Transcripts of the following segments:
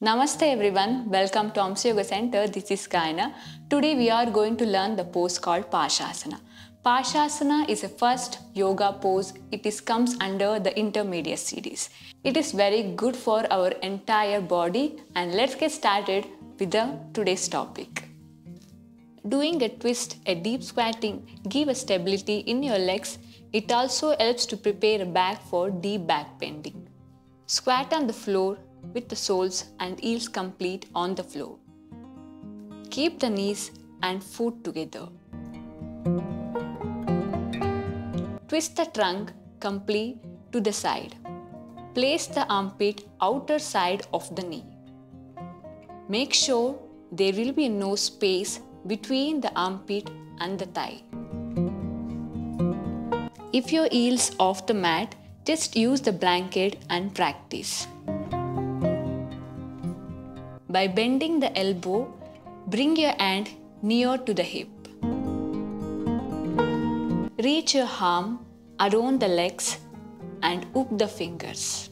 Namaste everyone, welcome to Hamsa Yoga Center. This is Kaina. Today we are going to learn the pose called Pasasana. Pasasana is a first yoga pose. Comes under the intermediate series. It is very good for our entire body, and let's get started with today's topic. Doing a twist, a deep squatting, give a stability in your legs. It also helps to prepare a back for deep back bending. Squat on the floor with the soles and heels complete on the floor. Keep the knees and foot together. Twist the trunk complete to the side. Place the armpit outer side of the knee. Make sure there will be no space between the armpit and the thigh. If your heels off the mat, just use the blanket and practice. By bending the elbow, bring your hand near to the hip. Reach your arm around the legs and hook the fingers.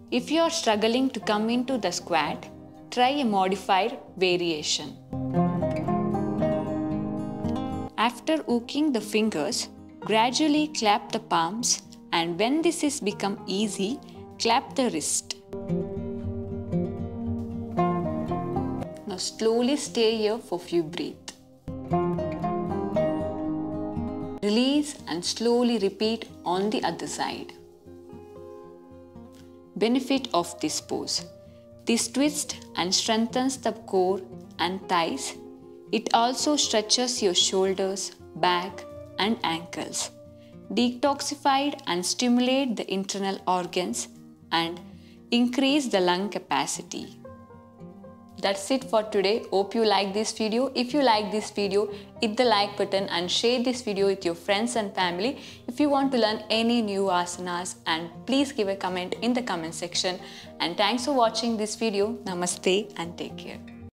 If you are struggling to come into the squat, try a modified variation. After hooking the fingers, gradually clap the palms, and when this is become easy, clap the wrist. Now slowly stay here for few breaths. Release and slowly repeat on the other side. Benefit of this pose. This twists and strengthens the core and thighs. It also stretches your shoulders, back and ankles. Detoxify and stimulate the internal organs and increase the lung capacity. That's it for today. Hope you like this video. If you like this video, hit the like button and share this video with your friends and family. If you want to learn any new asanas, and please give a comment in the comment section. And thanks for watching this video. Namaste and take care.